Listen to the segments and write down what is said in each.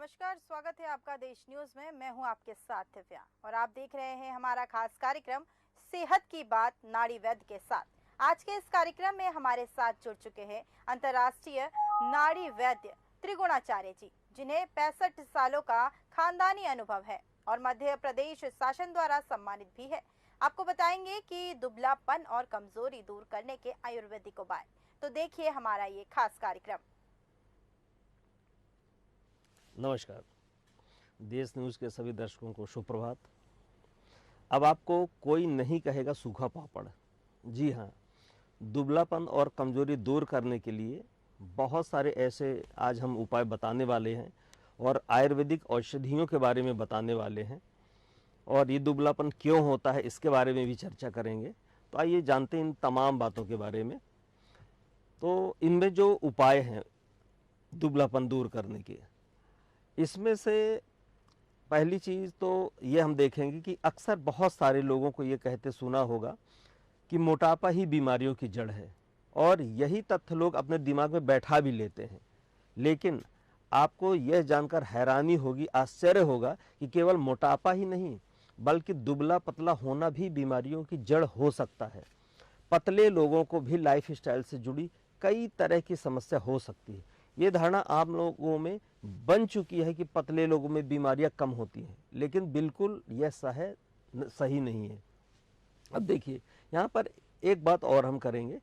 नमस्कार, स्वागत है आपका देश न्यूज में। मैं हूं आपके साथ दिव्या और आप देख रहे हैं हमारा खास कार्यक्रम सेहत की बात नाड़ी वैद्य के साथ। आज के इस कार्यक्रम में हमारे साथ जुड़ चुके हैं अंतर्राष्ट्रीय नाड़ी वैद्य त्रिगुणाचार्य जी, जिन्हें 65 सालों का खानदानी अनुभव है और मध्य प्रदेश शासन द्वारा सम्मानित भी है। आपको बताएंगे कि दुबलापन और कमजोरी दूर करने के आयुर्वेदिक उपाय। तो देखिए हमारा ये खास कार्यक्रम। नमस्कार, देश न्यूज़ के सभी दर्शकों को सुप्रभात। अब आपको कोई नहीं कहेगा सूखा पापड़। जी हाँ, दुबलापन और कमजोरी दूर करने के लिए बहुत सारे ऐसे आज हम उपाय बताने वाले हैं और आयुर्वेदिक औषधियों के बारे में बताने वाले हैं और ये दुबलापन क्यों होता है इसके बारे में भी चर्चा करेंगे। तो आइए जानते हैं इन तमाम बातों के बारे में। तो इनमें जो उपाय हैं दुबलापन दूर करने के, इसमें से पहली चीज़ तो ये हम देखेंगे कि अक्सर बहुत सारे लोगों को ये कहते सुना होगा कि मोटापा ही बीमारियों की जड़ है और यही तथ्य लोग अपने दिमाग में बैठा भी लेते हैं। लेकिन आपको यह जानकर हैरानी होगी, आश्चर्य होगा कि केवल मोटापा ही नहीं बल्कि दुबला पतला होना भी बीमारियों की जड़ हो सकता है। पतले लोगों को भी लाइफ स्टाइल से जुड़ी कई तरह की समस्या हो सकती है। ये धारणा आप लोगों में बन चुकी है कि पतले लोगों में बीमारियां कम होती हैं, लेकिन बिल्कुल यह सही नहीं है। अब देखिए, यहाँ पर एक बात और हम करेंगे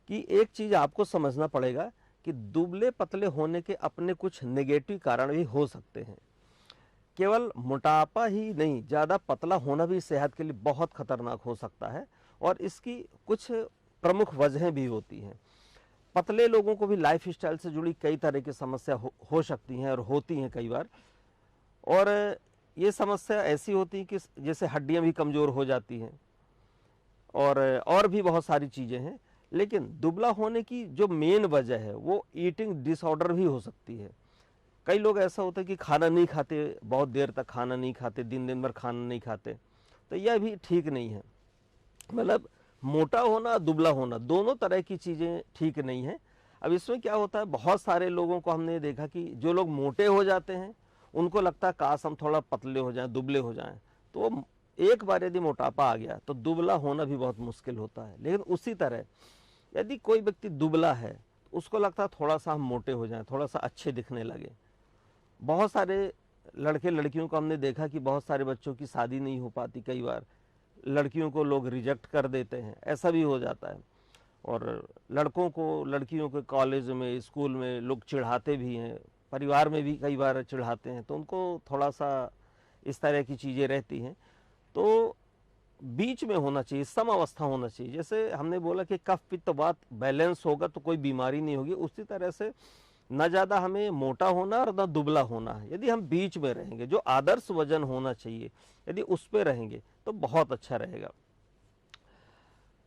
कि एक चीज़ आपको समझना पड़ेगा कि दुबले पतले होने के अपने कुछ नेगेटिव कारण भी हो सकते हैं। केवल मोटापा ही नहीं, ज़्यादा पतला होना भी सेहत के लिए बहुत खतरनाक हो सकता है और इसकी कुछ प्रमुख वजहें भी होती हैं। पतले लोगों को भी लाइफ स्टाइल से जुड़ी कई तरह की समस्या हो सकती हैं और होती हैं कई बार। और ये समस्या ऐसी होती है कि जैसे हड्डियां भी कमज़ोर हो जाती हैं और भी बहुत सारी चीज़ें हैं। लेकिन दुबला होने की जो मेन वजह है वो ईटिंग डिसऑर्डर भी हो सकती है। कई लोग ऐसा होता है कि खाना नहीं खाते, बहुत देर तक खाना नहीं खाते, दिन दिन भर खाना नहीं खाते, तो यह भी ठीक नहीं है। मतलब मोटा होना, दुबला होना, दोनों तरह की चीज़ें ठीक नहीं है। अब इसमें क्या होता है, बहुत सारे लोगों को हमने देखा कि जो लोग मोटे हो जाते हैं उनको लगता है काश हम थोड़ा पतले हो जाएं, दुबले हो जाएं। तो एक बार यदि मोटापा आ गया तो दुबला होना भी बहुत मुश्किल होता है। लेकिन उसी तरह यदि कोई व्यक्ति दुबला है तो उसको लगता है थोड़ा सा हम मोटे हो जाएं, थोड़ा सा अच्छे दिखने लगे। बहुत सारे लड़के लड़कियों को हमने देखा कि बहुत सारे बच्चों की शादी नहीं हो पाती, कई बार लड़कियों को लोग रिजेक्ट कर देते हैं, ऐसा भी हो जाता है। और लड़कों को, लड़कियों के कॉलेज में, स्कूल में लोग चिढ़ाते भी हैं, परिवार में भी कई बार चिढ़ाते हैं, तो उनको थोड़ा सा इस तरह की चीज़ें रहती हैं। तो बीच में होना चाहिए, सम अवस्था होना चाहिए। जैसे हमने बोला कि कफ पित्त वात बैलेंस होगा तो कोई बीमारी नहीं होगी, उसी तरह से न ज़्यादा हमें मोटा होना और न दुबला होना है। यदि हम बीच में रहेंगे, जो आदर्श वजन होना चाहिए, यदि उस पर रहेंगे तो बहुत अच्छा रहेगा।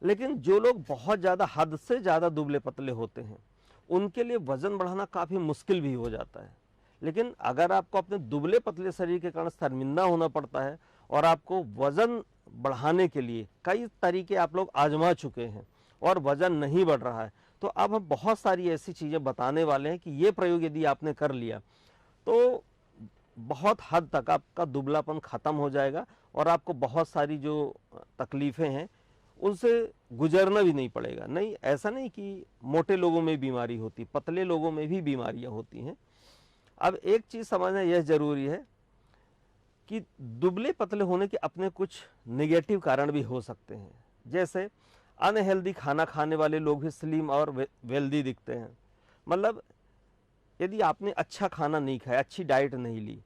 लेकिन जो लोग बहुत ज़्यादा, हद से ज़्यादा दुबले पतले होते हैं उनके लिए वज़न बढ़ाना काफ़ी मुश्किल भी हो जाता है। लेकिन अगर आपको अपने दुबले पतले शरीर के कारण शर्मिंदा होना पड़ता है और आपको वज़न बढ़ाने के लिए कई तरीके आप लोग आजमा चुके हैं और वज़न नहीं बढ़ रहा है, तो अब हम बहुत सारी ऐसी चीज़ें बताने वाले हैं कि ये प्रयोग यदि आपने कर लिया तो बहुत हद तक आपका दुबलापन ख़त्म हो जाएगा और आपको बहुत सारी जो तकलीफ़ें हैं उनसे गुजरना भी नहीं पड़ेगा। नहीं, ऐसा नहीं कि मोटे लोगों में बीमारी होती, पतले लोगों में भी बीमारियां होती हैं। अब एक चीज़ समझना यह ज़रूरी है कि दुबले पतले होने के अपने कुछ नेगेटिव कारण भी हो सकते हैं। जैसे अनहेल्दी खाना खाने वाले लोग भी स्लिम और वेल्दी दिखते हैं। मतलब यदि आपने अच्छा खाना नहीं खाया, अच्छी डाइट नहीं ली,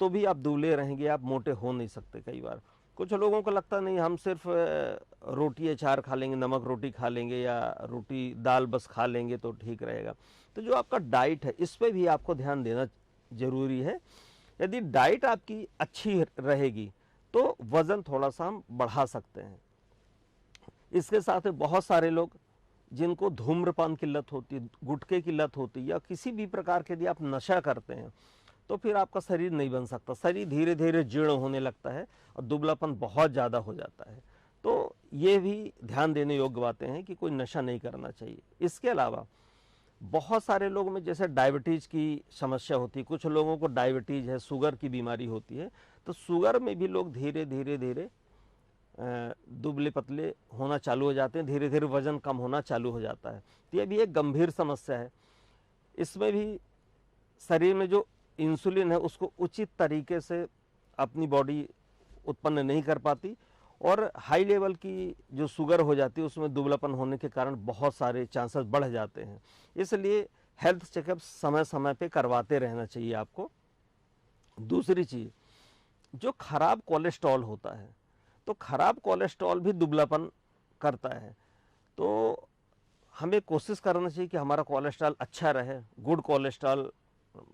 तो भी आप दुबले रहेंगे, आप मोटे हो नहीं सकते। कई बार कुछ लोगों को लगता नहीं हम सिर्फ रोटी अचार खा लेंगे, नमक रोटी खा लेंगे या रोटी दाल बस खा लेंगे तो ठीक रहेगा। तो जो आपका डाइट है इस पर भी आपको ध्यान देना जरूरी है। यदि डाइट आपकी अच्छी रहेगी तो वज़न थोड़ा सा हम बढ़ा सकते हैं। इसके साथ में बहुत सारे लोग जिनको धूम्रपान की लत होती है, गुटखे की लत होती है या किसी भी प्रकार के यदि आप नशा करते हैं तो फिर आपका शरीर नहीं बन सकता। शरीर धीरे धीरे जीर्ण होने लगता है और दुबलापन बहुत ज़्यादा हो जाता है। तो ये भी ध्यान देने योग्य बातें हैं कि कोई नशा नहीं करना चाहिए। इसके अलावा बहुत सारे लोगों में जैसे डायबिटीज की समस्या होती है, कुछ लोगों को डायबिटीज है, शुगर की बीमारी होती है, तो शुगर में भी लोग धीरे धीरे धीरे दुबले पतले होना चालू हो जाते हैं, धीरे धीरे वजन कम होना चालू हो जाता है। तो ये भी एक गंभीर समस्या है। इसमें भी शरीर में जो इंसुलिन है उसको उचित तरीके से अपनी बॉडी उत्पन्न नहीं कर पाती, और हाई लेवल की जो शुगर हो जाती है उसमें दुबलापन होने के कारण बहुत सारे चांसेस बढ़ जाते हैं। इसलिए हेल्थ चेकअप समय समय पे करवाते रहना चाहिए आपको। दूसरी चीज़, जो खराब कोलेस्ट्रॉल होता है, तो खराब कोलेस्ट्रॉल भी दुबलापन करता है। तो हमें कोशिश करना चाहिए कि हमारा कोलेस्ट्रॉल अच्छा रहे, गुड कोलेस्ट्रॉल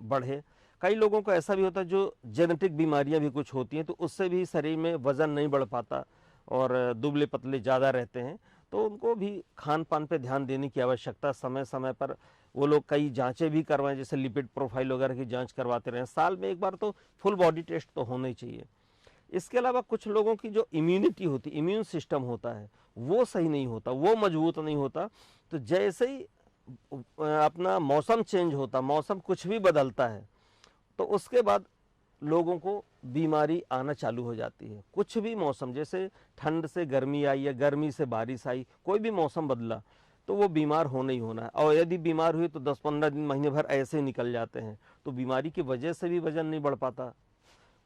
बढ़े। कई लोगों को ऐसा भी होता है जो जेनेटिक बीमारियां भी कुछ होती हैं, तो उससे भी शरीर में वज़न नहीं बढ़ पाता और दुबले पतले ज़्यादा रहते हैं। तो उनको भी खान पान पे ध्यान देने की आवश्यकता, समय समय पर वो लोग कई जांचें भी करवाएं, जैसे लिपिड प्रोफाइल वगैरह की जांच करवाते रहें। साल में एक बार तो फुल बॉडी टेस्ट तो होना ही चाहिए। इसके अलावा कुछ लोगों की जो इम्यूनिटी होती, इम्यून सिस्टम होता है, वो सही नहीं होता, वो मजबूत नहीं होता। तो जैसे ही अपना मौसम चेंज होता, मौसम कुछ भी बदलता है, तो उसके बाद लोगों को बीमारी आना चालू हो जाती है। कुछ भी मौसम, जैसे ठंड से गर्मी आई या गर्मी से बारिश आई, कोई भी मौसम बदला तो वो बीमार होना ही होना है। और यदि बीमार हुई तो 10-15 दिन, महीने भर ऐसे ही निकल जाते हैं। तो बीमारी की वजह से भी वजन नहीं बढ़ पाता।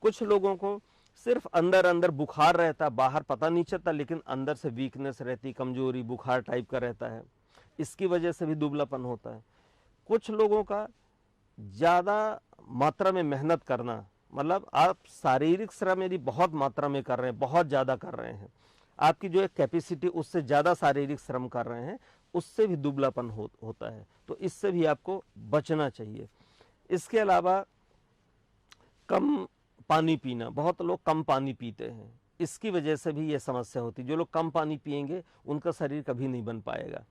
कुछ लोगों को सिर्फ अंदर अंदर बुखार रहता, बाहर पता नहीं चलता, लेकिन अंदर से वीकनेस रहती, कमजोरी, बुखार टाइप का रहता है, इसकी वजह से भी दुबलापन होता है। कुछ लोगों का ज़्यादा मात्रा में मेहनत करना, मतलब आप शारीरिक श्रम यदि बहुत मात्रा में कर रहे हैं, बहुत ज़्यादा कर रहे हैं, आपकी जो एक कैपेसिटी उससे ज़्यादा शारीरिक श्रम कर रहे हैं, उससे भी दुबलापन होता है। तो इससे भी आपको बचना चाहिए। इसके अलावा कम पानी पीना, बहुत लोग कम पानी पीते हैं, इसकी वजह से भी ये समस्या होती है। जो लोग कम पानी पिएंगे उनका शरीर कभी नहीं बन पाएगा।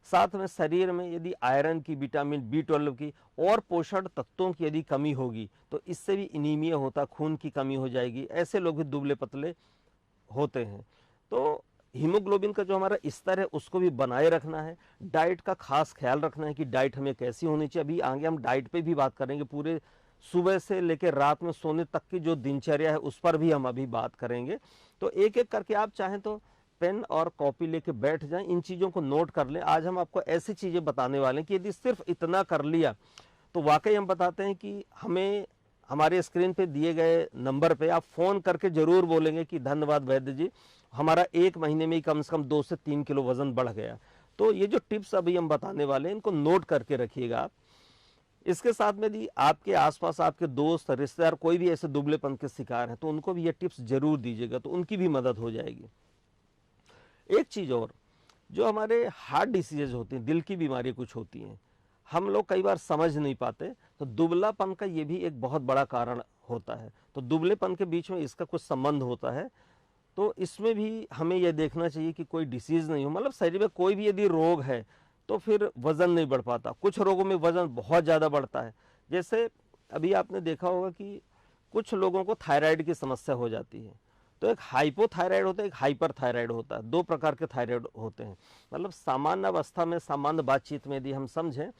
साथ में शरीर में यदि आयरन की, विटामिन B12 की और पोषण तत्वों की यदि कमी होगी तो इससे भी एनीमिया होता, खून की कमी हो जाएगी। ऐसे लोग भी दुबले पतले होते हैं। तो हीमोग्लोबिन का जो हमारा स्तर है उसको भी बनाए रखना है। डाइट का खास ख्याल रखना है कि डाइट हमें कैसी होनी चाहिए। अभी आगे हम डाइट पे भी बात करेंगे, पूरे सुबह से लेकर रात में सोने तक की जो दिनचर्या है उस पर भी हम अभी बात करेंगे। तो एक एक करके आप चाहें तो पेन और कॉपी लेके बैठ जाएं, इन चीज़ों को नोट कर लें। आज हम आपको ऐसी चीज़ें बताने वाले हैं कि यदि सिर्फ इतना कर लिया तो वाकई हम बताते हैं कि हमें हमारे स्क्रीन पे दिए गए नंबर पे आप फ़ोन करके ज़रूर बोलेंगे कि धन्यवाद वैद्य जी, हमारा 1 महीने में ही कम से कम 2 से 3 किलो वज़न बढ़ गया। तो ये जो टिप्स अभी हम बताने वाले हैं इनको नोट करके रखिएगा आप। इसके साथ में यदि आपके आसपास आपके दोस्त, रिश्तेदार कोई भी ऐसे दुबलेपन के शिकार हैं तो उनको भी ये टिप्स ज़रूर दीजिएगा, तो उनकी भी मदद हो जाएगी। एक चीज़ और, जो हमारे हार्ट डिसीजेज होती हैं, दिल की बीमारी कुछ होती हैं, हम लोग कई बार समझ नहीं पाते, तो दुबलापन का ये भी एक बहुत बड़ा कारण होता है। तो दुबलेपन के बीच में इसका कुछ संबंध होता है। तो इसमें भी हमें यह देखना चाहिए कि कोई डिसीज़ नहीं हो, मतलब शरीर में कोई भी यदि रोग है तो फिर वज़न नहीं बढ़ पाता। कुछ रोगों में वज़न बहुत ज़्यादा बढ़ता है। जैसे अभी आपने देखा होगा कि कुछ लोगों को थायराइड की समस्या हो जाती है। तो एक हाइपोथायराइड होता है, एक हाइपर थायराइड होता है। 2 प्रकार के थायराइड होते हैं। मतलब सामान्य अवस्था में, सामान्य बातचीत में यदि हम समझें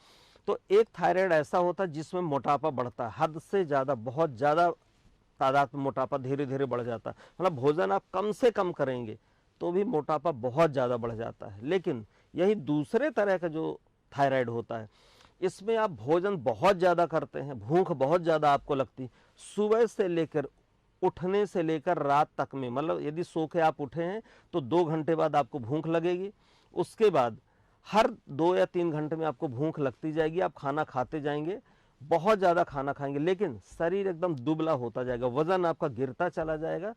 तो एक थायराइड ऐसा होता है जिसमें मोटापा बढ़ता है, हद से ज़्यादा, बहुत ज़्यादा तादाद में मोटापा धीरे धीरे बढ़ जाता है। मतलब भोजन आप कम से कम करेंगे तो भी मोटापा बहुत ज़्यादा बढ़ जाता है। लेकिन यही दूसरे तरह का जो थायराइड होता है, इसमें आप भोजन बहुत ज़्यादा करते हैं, भूख बहुत ज़्यादा आपको लगती, सुबह से लेकर, उठने से लेकर रात तक में, मतलब यदि सो के आप उठे हैं तो 2 घंटे बाद आपको भूख लगेगी, उसके बाद हर 2 या 3 घंटे में आपको भूख लगती जाएगी। आप खाना खाते जाएंगे, बहुत ज़्यादा खाना खाएंगे, लेकिन शरीर एकदम दुबला होता जाएगा, वज़न आपका गिरता चला जाएगा।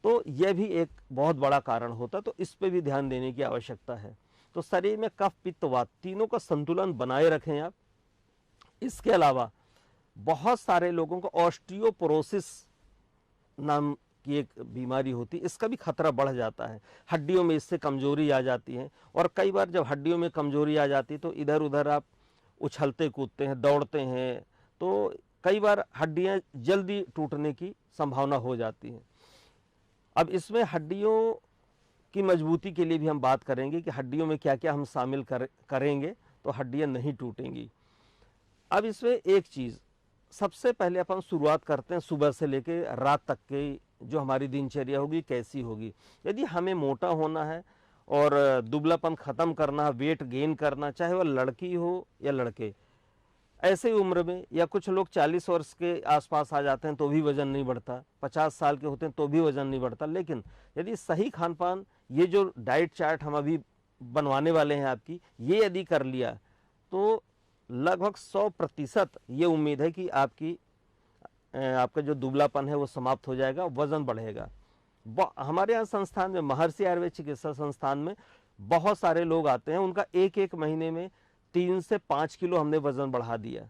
तो यह भी एक बहुत बड़ा कारण होता है। तो इस पे भी ध्यान देने की आवश्यकता है। तो शरीर में कफ, पित्त, वात तीनों का संतुलन बनाए रखें आप। इसके अलावा बहुत सारे लोगों को ऑस्टियोपोरोसिस नाम की एक बीमारी होती है, इसका भी खतरा बढ़ जाता है। हड्डियों में इससे कमजोरी आ जाती है, और कई बार जब हड्डियों में कमजोरी आ जाती है तो इधर उधर आप उछलते कूदते हैं, दौड़ते हैं, तो कई बार हड्डियां जल्दी टूटने की संभावना हो जाती है। अब इसमें हड्डियों की मजबूती के लिए भी हम बात करेंगे कि हड्डियों में क्या क्या हम शामिल करेंगे तो हड्डियां नहीं टूटेंगी। अब इसमें एक चीज़, सबसे पहले अपन शुरुआत करते हैं सुबह से लेके रात तक के जो हमारी दिनचर्या होगी कैसी होगी। यदि हमें मोटा होना है और दुबलापन ख़त्म करना है, वेट गेन करना, चाहे वह लड़की हो या लड़के, ऐसे उम्र में, या कुछ लोग 40 वर्ष के आसपास आ जाते हैं तो भी वज़न नहीं बढ़ता, 50 साल के होते हैं तो भी वज़न नहीं बढ़ता। लेकिन यदि सही खान पान, ये जो डाइट चार्ट हम अभी बनवाने वाले हैं आपकी, ये यदि कर लिया तो लगभग 100% ये उम्मीद है कि आपका जो दुबलापन है वो समाप्त हो जाएगा, वज़न बढ़ेगा। हमारे यहाँ संस्थान में, महर्षि आयुर्वेद चिकित्सा संस्थान में बहुत सारे लोग आते हैं, उनका एक एक महीने में 3 से 5 किलो हमने वज़न बढ़ा दिया,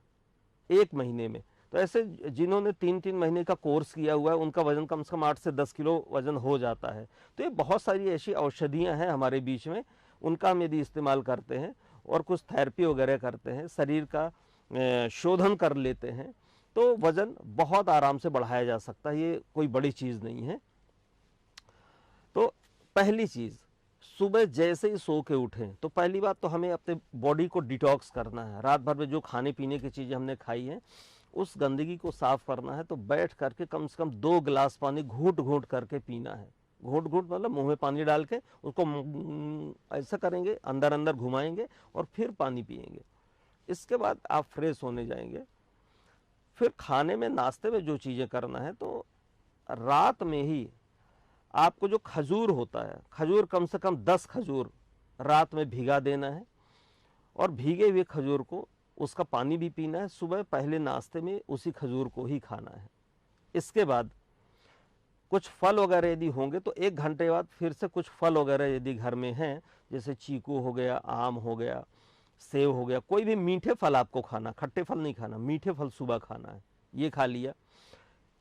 एक महीने में। तो ऐसे जिन्होंने 3-3 महीने का कोर्स किया हुआ है, उनका वज़न कम से कम 8 से 10 किलो वज़न हो जाता है। तो ये बहुत सारी ऐसी औषधियाँ हैं हमारे बीच में, उनका हम यदि इस्तेमाल करते हैं और कुछ थेरेपी वगैरह करते हैं, शरीर का शोधन कर लेते हैं, तो वज़न बहुत आराम से बढ़ाया जा सकता है। ये कोई बड़ी चीज़ नहीं है। तो पहली चीज़, सुबह जैसे ही सो के उठें तो पहली बात तो हमें अपने बॉडी को डिटॉक्स करना है। रात भर में जो खाने पीने की चीज़ें हमने खाई हैं, उस गंदगी को साफ करना है। तो बैठ करके कम से कम 2 गिलास पानी घूट घूट करके पीना है। घूट घूट मतलब मुंह में पानी डाल के उसको ऐसा करेंगे, अंदर अंदर घुमाएंगे और फिर पानी पिएंगे। इसके बाद आप फ्रेश होने जाएंगे। फिर खाने में, नाश्ते में जो चीज़ें करना है, तो रात में ही आपको जो खजूर होता है, खजूर कम से कम 10 खजूर रात में भिगा देना है और भीगे हुए खजूर को, उसका पानी भी पीना है। सुबह पहले नाश्ते में उसी खजूर को ही खाना है। इसके बाद कुछ फल वगैरह यदि होंगे तो 1 घंटे बाद फिर से कुछ फल वगैरह यदि घर में हैं, जैसे चीकू हो गया, आम हो गया, सेब हो गया, कोई भी मीठे फल आपको खाना, खट्टे फल नहीं खाना, मीठे फल सुबह खाना है, ये खा लिया।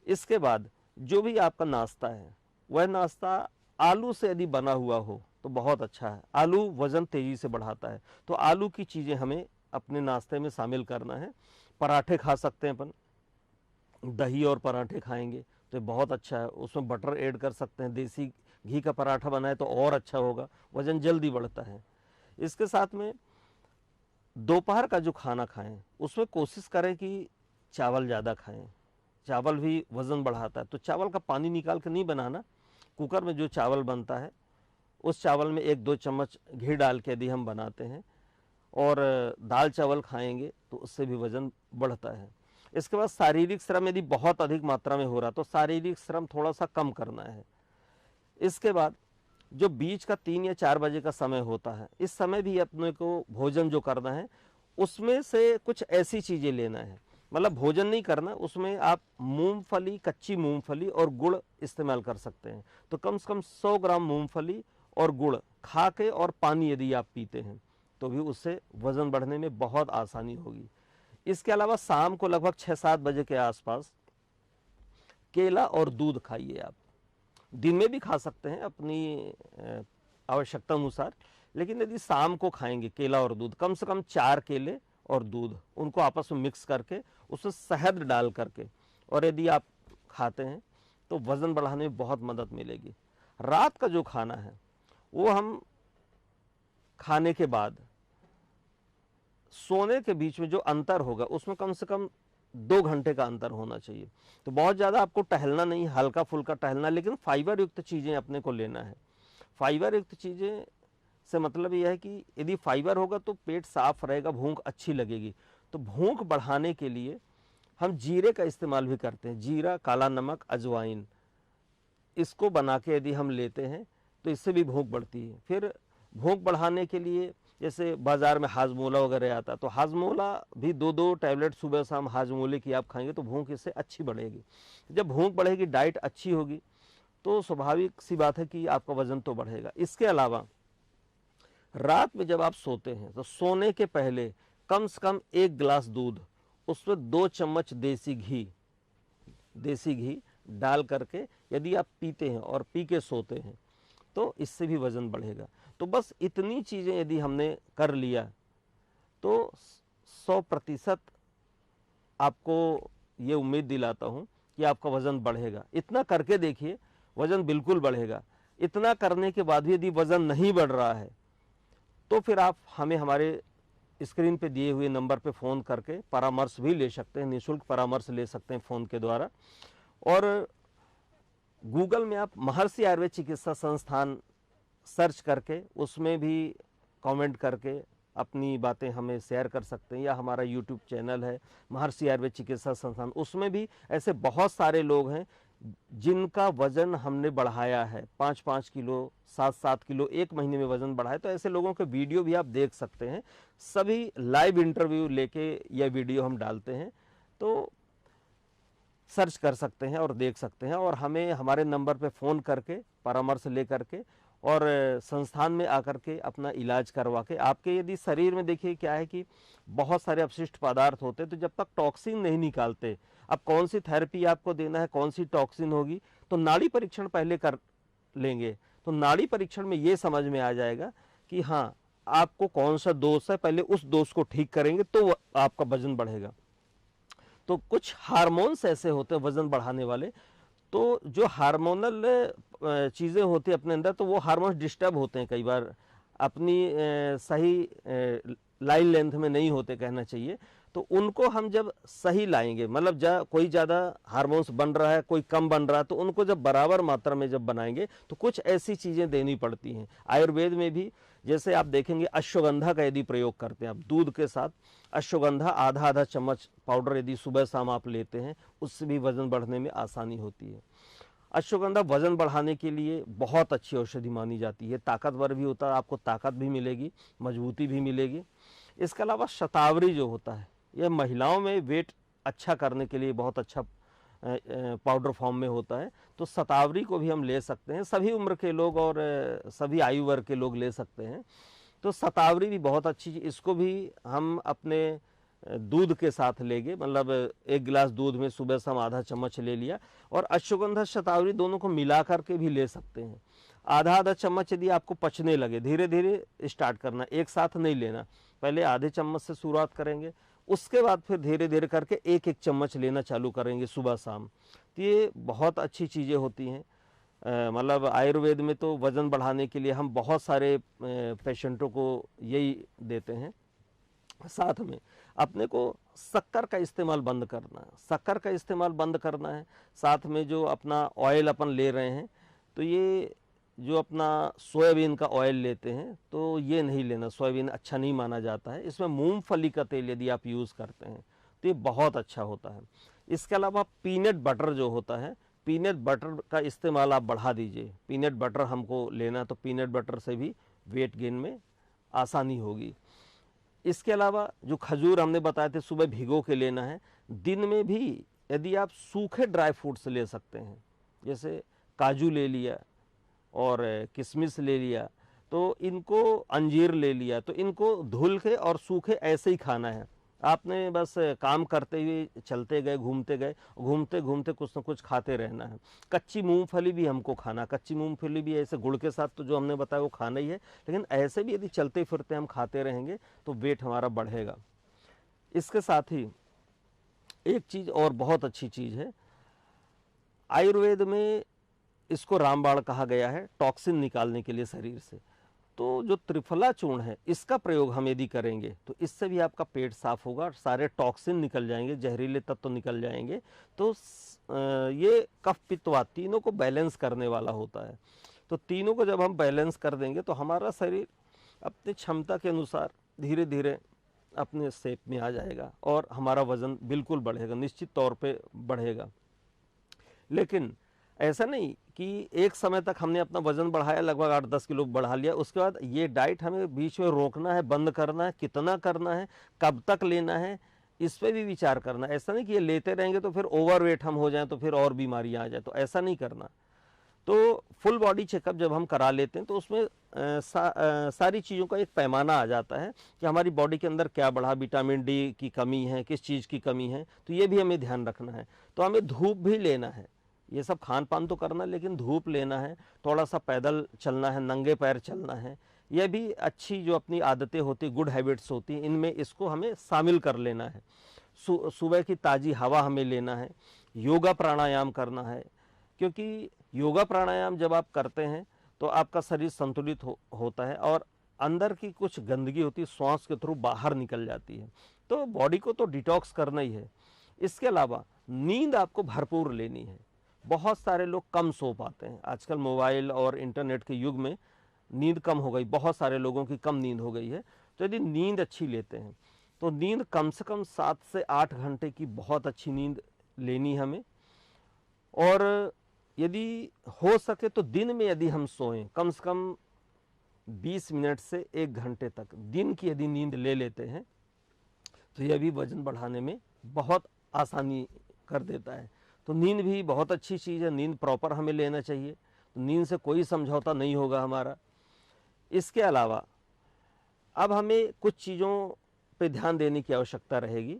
इसके बाद जो भी आपका नाश्ता है, वह नाश्ता आलू से यदि बना हुआ हो तो बहुत अच्छा है। आलू वज़न तेज़ी से बढ़ाता है, तो आलू की चीज़ें हमें अपने नाश्ते में शामिल करना है। पराठे खा सकते हैं अपन, दही और पराठे खाएंगे तो बहुत अच्छा है। उसमें बटर ऐड कर सकते हैं, देसी घी का पराठा बनाए तो और अच्छा होगा, वज़न जल्दी बढ़ता है। इसके साथ में दोपहर का जो खाना खाएं, उसमें कोशिश करें कि चावल ज़्यादा खाएं। चावल भी वज़न बढ़ाता है, तो चावल का पानी निकाल के नहीं बनाना। कुकर में जो चावल बनता है, उस चावल में 1-2 चम्मच घी डाल के यदि हम बनाते हैं और दाल चावल खाएंगे तो उससे भी वज़न बढ़ता है। इसके बाद शारीरिक श्रम यदि बहुत अधिक मात्रा में हो रहा तो शारीरिक श्रम थोड़ा सा कम करना है। इसके बाद जो बीच का 3 या 4 बजे का समय होता है, इस समय भी अपने को भोजन जो करना है, उसमें से कुछ ऐसी चीज़ें लेना है। मतलब भोजन नहीं करना, उसमें आप मूंगफली, कच्ची मूंगफली और गुड़ इस्तेमाल कर सकते हैं। तो कम से कम 100 ग्राम मूंगफली और गुड़ खा के और पानी यदि आप पीते हैं तो भी उससे वज़न बढ़ने में बहुत आसानी होगी। इसके अलावा शाम को लगभग 6-7 बजे के आसपास केला और दूध खाइए आप। दिन में भी खा सकते हैं अपनी आवश्यकता अनुसार, लेकिन यदि शाम को खाएंगे केला और दूध, कम से कम 4 केले और दूध, उनको आपस में मिक्स करके उसमें शहद डाल करके, और यदि आप खाते हैं तो वज़न बढ़ाने में बहुत मदद मिलेगी। रात का जो खाना है वो हम खाने के बाद सोने के बीच में जो अंतर होगा उसमें कम से कम 2 घंटे का अंतर होना चाहिए। तो बहुत ज़्यादा आपको टहलना नहीं, हल्का फुल्का टहलना, लेकिन फाइबर युक्त चीज़ें अपने को लेना है। फाइबर युक्त चीज़ें से मतलब यह है कि यदि फाइबर होगा तो पेट साफ रहेगा, भूख अच्छी लगेगी। तो भूख बढ़ाने के लिए हम जीरे का इस्तेमाल भी करते हैं। जीरा, काला नमक, अजवाइन, इसको बना के यदि हम लेते हैं तो इससे भी भूख बढ़ती है। फिर भूख बढ़ाने के लिए जैसे बाज़ार में हाजमोला वगैरह आता है, तो हाजमोला भी 2-2 टैबलेट सुबह शाम हाजमोले की आप खाएंगे तो भूख इससे अच्छी बढ़ेगी। जब भूख बढ़ेगी, डाइट अच्छी होगी, तो स्वाभाविक सी बात है कि आपका वज़न तो बढ़ेगा। इसके अलावा रात में जब आप सोते हैं तो सोने के पहले कम से कम 1 गिलास दूध, उसमें 2 चम्मच देसी घी डाल करके यदि आप पीते हैं और पी के सोते हैं तो इससे भी वज़न बढ़ेगा। तो बस इतनी चीज़ें यदि हमने कर लिया तो 100% आपको ये उम्मीद दिलाता हूँ कि आपका वज़न बढ़ेगा। इतना करके देखिए, वज़न बिल्कुल बढ़ेगा। इतना करने के बाद भी यदि वज़न नहीं बढ़ रहा है तो फिर आप हमें हमारे स्क्रीन पे दिए हुए नंबर पे फ़ोन करके परामर्श भी ले सकते हैं, निःशुल्क परामर्श ले सकते हैं फ़ोन के द्वारा। और गूगल में आप महर्षि आयुर्वेद चिकित्सा संस्थान सर्च करके उसमें भी कमेंट करके अपनी बातें हमें शेयर कर सकते हैं, या हमारा यूट्यूब चैनल है महर्षि आयुर्वेद चिकित्सा संस्थान, उसमें भी ऐसे बहुत सारे लोग हैं जिनका वजन हमने बढ़ाया है, 5-5 किलो 7-7 किलो एक महीने में वजन बढ़ाया। तो ऐसे लोगों के वीडियो भी आप देख सकते हैं, सभी लाइव इंटरव्यू लेके यह वीडियो हम डालते हैं, तो सर्च कर सकते हैं और देख सकते हैं, और हमें हमारे नंबर पे फ़ोन करके परामर्श ले करके और संस्थान में आकर के अपना इलाज करवा के, आपके यदि शरीर में देखिए क्या है कि बहुत सारे अपशिष्ट पदार्थ होते हैं, तो जब तक टॉक्सिन नहीं निकालते, अब कौन सी थेरेपी आपको देना है, कौन सी टॉक्सिन होगी, तो नाड़ी परीक्षण पहले कर लेंगे, तो नाड़ी परीक्षण में ये समझ में आ जाएगा कि हाँ आपको कौन सा दोष है, पहले उस दोष को ठीक करेंगे तो आपका वजन बढ़ेगा। तो कुछ हार्मोन्स ऐसे होते हैं वजन बढ़ाने वाले, तो जो हार्मोनल चीज़ें होती हैं अपने अंदर, तो वो हार्मोन्स डिस्टर्ब होते हैं कई बार, अपनी सही लाइन लेंथ में नहीं होते कहना चाहिए, तो उनको हम जब सही लाएंगे, मतलब कोई ज़्यादा हार्मोन्स बन रहा है, कोई कम बन रहा है, तो उनको जब बराबर मात्रा में जब बनाएंगे तो कुछ ऐसी चीज़ें देनी पड़ती हैं। आयुर्वेद में भी जैसे आप देखेंगे अश्वगंधा का यदि प्रयोग करते हैं आप, दूध के साथ अश्वगंधा आधा चम्मच पाउडर यदि सुबह शाम आप लेते हैं, उससे भी वजन बढ़ने में आसानी होती है। अश्वगंधा वजन बढ़ाने के लिए बहुत अच्छी औषधि मानी जाती है, ताकतवर भी होता है, आपको ताकत भी मिलेगी, मजबूती भी मिलेगी। इसके अलावा शतावरी जो होता है, यह महिलाओं में वेट अच्छा करने के लिए बहुत अच्छा पाउडर फॉर्म में होता है, तो शतावरी को भी हम ले सकते हैं, सभी उम्र के लोग और सभी आयु वर्ग के लोग ले सकते हैं। तो शतावरी भी बहुत अच्छी चीज़, इसको भी हम अपने दूध के साथ लेंगे, मतलब 1 गिलास दूध में सुबह शाम आधा चम्मच ले लिया, और अश्वगंधा शतावरी दोनों को मिला करके भी ले सकते हैं। आधा चम्मच यदि आपको पचने लगे, धीरे धीरे स्टार्ट करना, एक साथ नहीं लेना, पहले आधे चम्मच से शुरुआत करेंगे, उसके बाद फिर धीरे धीरे करके 1-1 चम्मच लेना चालू करेंगे सुबह शाम। तो ये बहुत अच्छी चीज़ें होती हैं। मतलब आयुर्वेद में तो वज़न बढ़ाने के लिए हम बहुत सारे पेशेंटों को यही देते हैं। साथ में अपने को शक्कर का इस्तेमाल बंद करना है, शक्कर का इस्तेमाल बंद करना है। साथ में जो अपना ऑयल अपन ले रहे हैं, तो ये जो अपना सोयाबीन का ऑयल लेते हैं, तो ये नहीं लेना, सोयाबीन अच्छा नहीं माना जाता है। इसमें मूंगफली का तेल यदि आप यूज़ करते हैं तो ये बहुत अच्छा होता है। इसके अलावा पीनट बटर जो होता है, पीनट बटर का इस्तेमाल आप बढ़ा दीजिए। पीनट बटर हमको लेना, तो पीनट बटर से भी वेट गेन में आसानी होगी। इसके अलावा जो खजूर हमने बताए थे सुबह भिगो के लेना है। दिन में भी यदि आप सूखे ड्राई फ्रूट्स ले सकते हैं, जैसे काजू ले लिया और किशमिश ले लिया, तो इनको अंजीर ले लिया, तो इनको धुल के और सूखे ऐसे ही खाना है। आपने बस काम करते हुए चलते गए, घूमते घूमते कुछ न कुछ खाते रहना है। कच्ची मूंगफली भी हमको खाना, कच्ची मूंगफली भी ऐसे गुड़ के साथ, तो जो हमने बताया वो खाना ही है, लेकिन ऐसे भी यदि चलते फिरते हम खाते रहेंगे तो वेट हमारा बढ़ेगा। इसके साथ ही एक चीज़ और बहुत अच्छी चीज़ है, आयुर्वेद में इसको रामबाण कहा गया है, टॉक्सिन निकालने के लिए शरीर से। तो जो त्रिफला चूर्ण है, इसका प्रयोग हम यदि करेंगे तो इससे भी आपका पेट साफ होगा, सारे टॉक्सिन निकल जाएंगे, जहरीले तत्व निकल जाएंगे। तो ये कफ पित्त वात तीनों को बैलेंस करने वाला होता है। तो तीनों को जब हम बैलेंस कर देंगे तो हमारा शरीर अपनी क्षमता के अनुसार धीरे धीरे अपने शेप में आ जाएगा और हमारा वजन बिल्कुल बढ़ेगा, निश्चित तौर पे बढ़ेगा। लेकिन ऐसा नहीं कि एक समय तक हमने अपना वजन बढ़ाया, लगभग 8-10 किलो बढ़ा लिया, उसके बाद ये डाइट हमें बीच में रोकना है, बंद करना है, कितना करना है, कब तक लेना है, इस पर भी विचार करना है। ऐसा नहीं कि ये लेते रहेंगे तो फिर ओवरवेट हम हो जाएं तो फिर और बीमारियां आ जाए, तो ऐसा नहीं करना। तो फुल बॉडी चेकअप जब हम करा लेते हैं तो उसमें सारी चीज़ों का एक पैमाना आ जाता है कि हमारी बॉडी के अंदर क्या बढ़ा, विटामिन डी की कमी है, किस चीज़ की कमी है, तो ये भी हमें ध्यान रखना है। तो हमें धूप भी लेना है, ये सब खान पान तो करना, लेकिन धूप लेना है, थोड़ा सा पैदल चलना है, नंगे पैर चलना है। यह भी अच्छी जो अपनी आदतें होती, गुड हैबिट्स होती हैं, इनमें इसको हमें शामिल कर लेना है। सुबह की ताज़ी हवा हमें लेना है, योगा प्राणायाम करना है, क्योंकि योगा प्राणायाम जब आप करते हैं तो आपका शरीर संतुलित होता है और अंदर की कुछ गंदगी होती है श्वास के थ्रू बाहर निकल जाती है। तो बॉडी को तो डिटॉक्स करना ही है। इसके अलावा नींद आपको भरपूर लेनी है। बहुत सारे लोग कम सो पाते हैं। आजकल मोबाइल और इंटरनेट के युग में नींद कम हो गई, बहुत सारे लोगों की कम नींद हो गई है। तो यदि नींद अच्छी लेते हैं तो नींद कम से कम 7 से 8 घंटे की बहुत अच्छी नींद लेनी हमें। और यदि हो सके तो दिन में यदि हम सोएं कम से कम 20 मिनट से 1 घंटे तक दिन की यदि नींद ले लेते हैं तो यह भी वजन बढ़ाने में बहुत आसानी कर देता है। तो नींद भी बहुत अच्छी चीज़ है, नींद प्रॉपर हमें लेना चाहिए। तो नींद से कोई समझौता नहीं होगा हमारा। इसके अलावा अब हमें कुछ चीज़ों पे ध्यान देने की आवश्यकता रहेगी।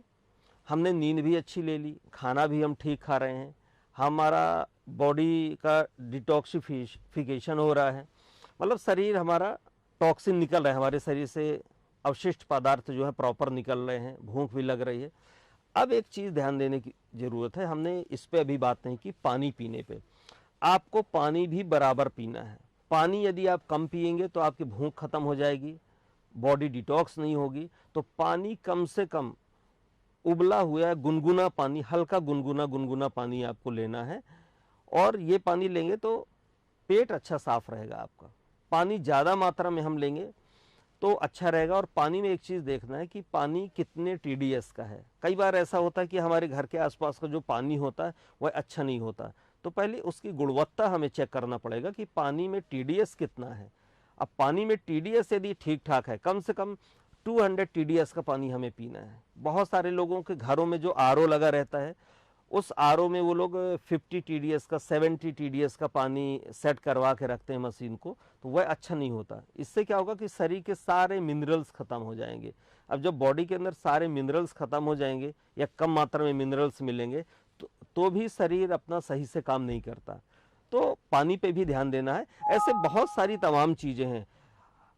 हमने नींद भी अच्छी ले ली, खाना भी हम ठीक खा रहे हैं, हमारा बॉडी का डिटॉक्सिफिकेशन हो रहा है, मतलब शरीर हमारा टॉक्सिन निकल रहा है, हमारे शरीर से अवशिष्ट पदार्थ जो है प्रॉपर निकल रहे हैं, भूख भी लग रही है। अब एक चीज़ ध्यान देने की ज़रूरत है, हमने इस पे अभी बात नहीं की, पानी पीने पे। आपको पानी भी बराबर पीना है। पानी यदि आप कम पिएंगे तो आपकी भूख खत्म हो जाएगी, बॉडी डिटॉक्स नहीं होगी। तो पानी कम से कम उबला हुआ गुनगुना पानी, हल्का गुनगुना पानी आपको लेना है। और ये पानी लेंगे तो पेट अच्छा साफ रहेगा आपका। पानी ज़्यादा मात्रा में हम लेंगे तो अच्छा रहेगा। और पानी में एक चीज़ देखना है कि पानी कितने TDS का है। कई बार ऐसा होता है कि हमारे घर के आसपास का जो पानी होता है वह अच्छा नहीं होता, तो पहले उसकी गुणवत्ता हमें चेक करना पड़ेगा कि पानी में TDS कितना है। अब पानी में TDS यदि ठीक ठाक है, कम से कम 200 TDS का पानी हमें पीना है। बहुत सारे लोगों के घरों में जो RO लगा रहता है, उस RO में वो लोग 50 TDS का 70 TDS का पानी सेट करवा के रखते हैं मशीन को, तो वह अच्छा नहीं होता। इससे क्या होगा कि शरीर के सारे मिनरल्स खत्म हो जाएंगे। अब जब बॉडी के अंदर सारे मिनरल्स खत्म हो जाएंगे या कम मात्रा में मिनरल्स मिलेंगे तो भी शरीर अपना सही से काम नहीं करता। तो पानी पे भी ध्यान देना है। ऐसे बहुत सारी तमाम चीज़ें हैं।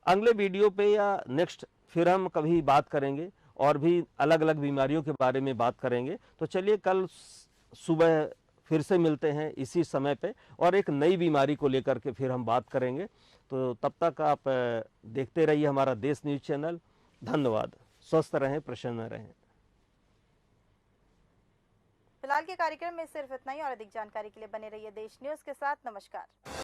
अगले वीडियो पे या नेक्स्ट फिर हम कभी बात करेंगे और भी अलग अलग बीमारियों के बारे में बात करेंगे। तो चलिए कल सुबह फिर से मिलते हैं इसी समय पे और एक नई बीमारी को लेकर के फिर हम बात करेंगे। तो तब तक आप देखते रहिए हमारा देश न्यूज़ चैनल। धन्यवाद। स्वस्थ रहें, प्रसन्न रहें। फिलहाल के कार्यक्रम में सिर्फ इतना ही और अधिक जानकारी के लिए बने रहिए देश न्यूज़ के साथ। नमस्कार।